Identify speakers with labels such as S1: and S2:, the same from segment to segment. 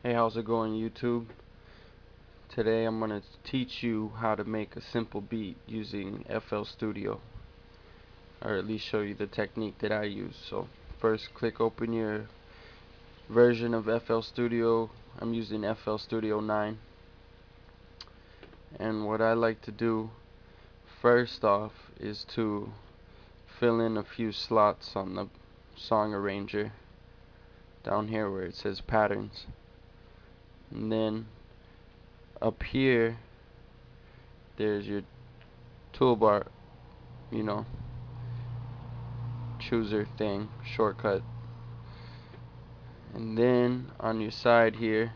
S1: Hey, how's it going, YouTube? Today I'm going to teach you how to make a simple beat using FL Studio, or at least show you the technique that I use. So first, click open your version of FL Studio. I'm using FL Studio 9, and what I like to do first off is to fill in a few slots on the song arranger down here where it says patterns, and then up here there's your toolbar, you know, chooser thing, shortcut. And then on your side here,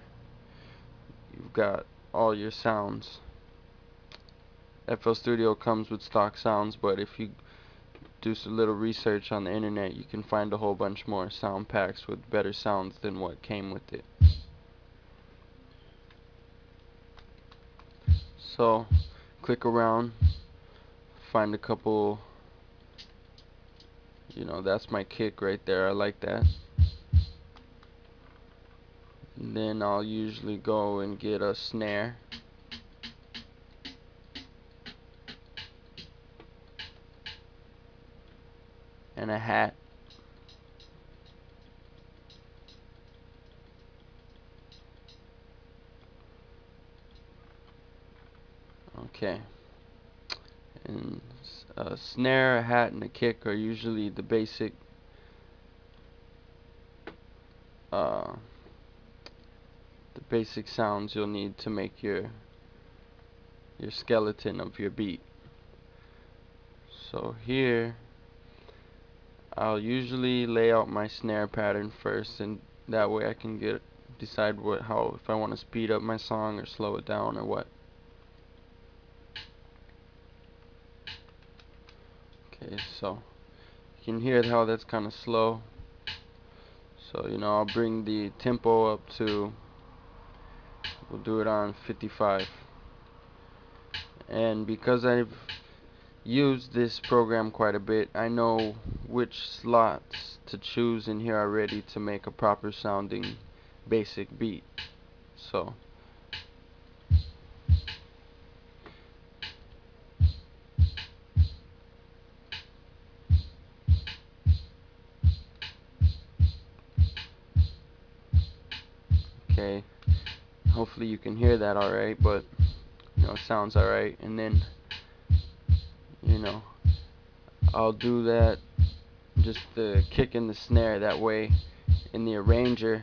S1: you've got all your sounds. FL Studio comes with stock sounds, but if you do some little research on the internet, you can find a whole bunch more sound packs with better sounds than what came with it. So click around, find a couple, that's my kick right there. I like that. And then I'll usually go and get a snare. And a hat. Okay. And a snare, a hat, and a kick are usually the uh, basic sounds you'll need to make your skeleton of your beat. So here I'll usually lay out my snare pattern first, and that way I can decide if I want to speed up my song or slow it down or what. Okay, so you can hear how that's kind of slow. So I'll bring the tempo up to, we'll do it on 55. And because I've used this program quite a bit, I know which slots to choose in here already to make a proper sounding basic beat. So okay, hopefully you can hear that alright, but it sounds alright. And then I'll do that, just the kick and the snare, that way in the arranger,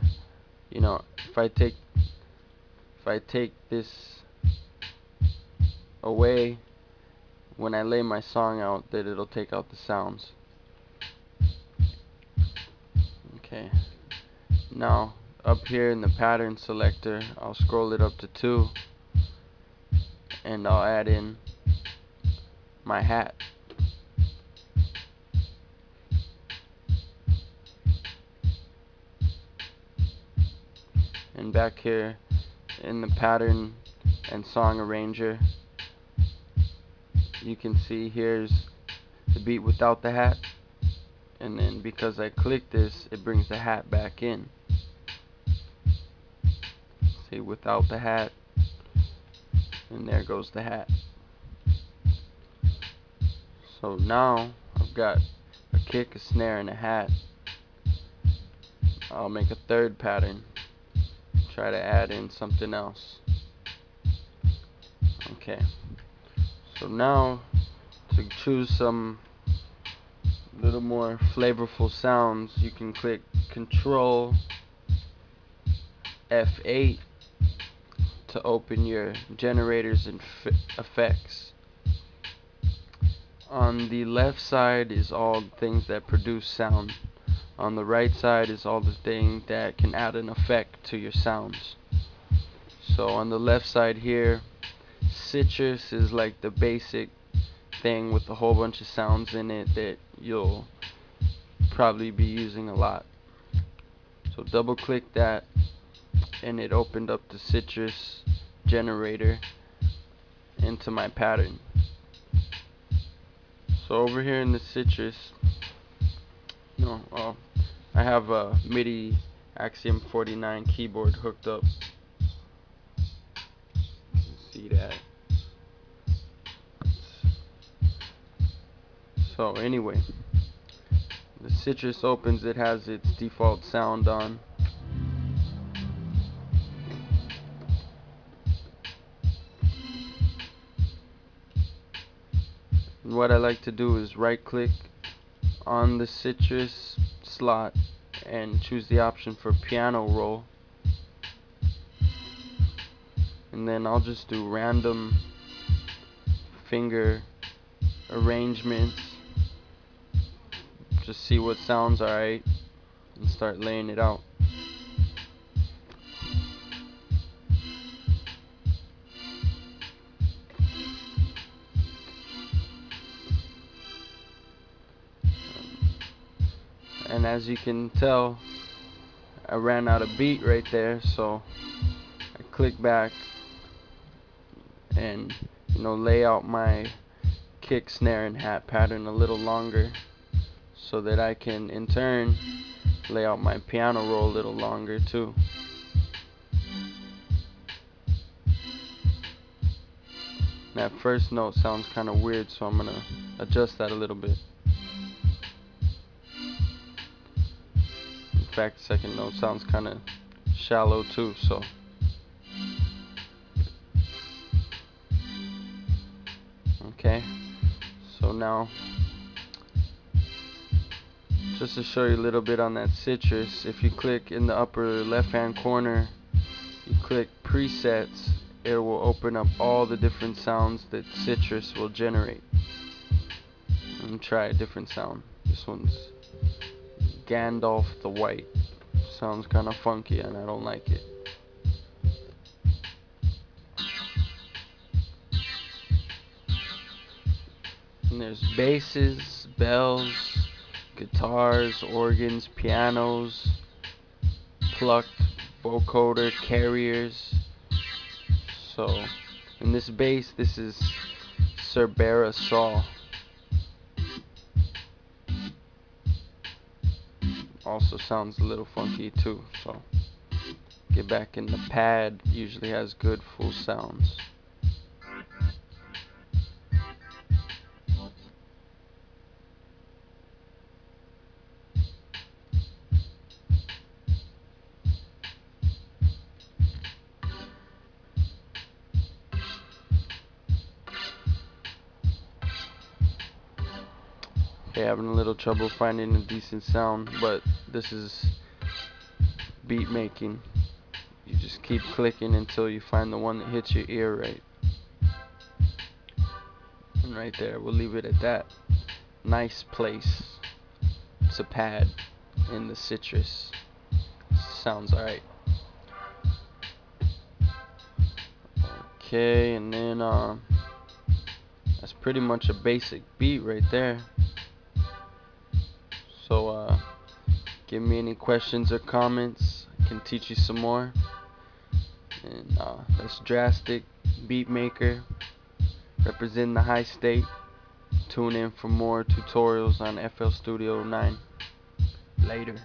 S1: if I take this away when I lay my song out, that it'll take out the sounds. Okay, now up here in the pattern selector, I'll scroll it up to 2, and I'll add in my hat. And back here in the pattern and song arranger, you can see here's the beat without the hat, and then because I click this, it brings the hat back in. See, without the hat, and there goes the hat. So now I've got a kick, a snare, and a hat. I'll make a third pattern, try to add in something else. Okay, so now to choose some little more flavorful sounds, you can click Control F8 to open your generators and effects. On the left side is all things that produce sound. On the right side is all the things that can add an effect to your sounds. So on the left side here, Citrus is like the basic thing with a whole bunch of sounds in it that you'll probably be using a lot. So double click that, and it opened up the Citrus generator into my pattern. So over here in the Citrus, I have a MIDI Axiom 49 keyboard hooked up. See that? So anyway, the Citrus opens, it has its default sound on. And what I like to do is right click on the Citrus slot and choose the option for piano roll, and then I'll just do random finger arrangements, just see what sounds alright and start laying it out. And as you can tell, I ran out of beat right there, so I click back and lay out my kick, snare, and hat pattern a little longer, so that I can in turn lay out my piano roll a little longer too. That first note sounds kind of weird, so I'm gonna adjust that a little bit. In fact, the second note sounds kind of shallow too, so okay. So now, just to show you a little bit on that Citrus, if you click in the upper left hand corner, you click presets, it will open up all the different sounds that Citrus will generate. Let me try a different sound. This one's Gandalf the White. Sounds kind of funky and I don't like it. And there's basses, bells, guitars, organs, pianos, plucked, vocoder, carriers. So in this bass, this is Cerbera Saw. Also sounds a little funky too, so get back in the pad, usually has good full sounds. Okay, having a little trouble finding a decent sound, but this is beat making. You just keep clicking until you find the one that hits your ear right. And right there, we'll leave it at that. Nice place. It's a pad in the Citrus. Sounds alright. Okay, and then that's pretty much a basic beat right there. So give me any questions or comments. I can teach you some more. And that's Drastic Beatmaker, representing the high state. Tune in for more tutorials on FL Studio 9. Later.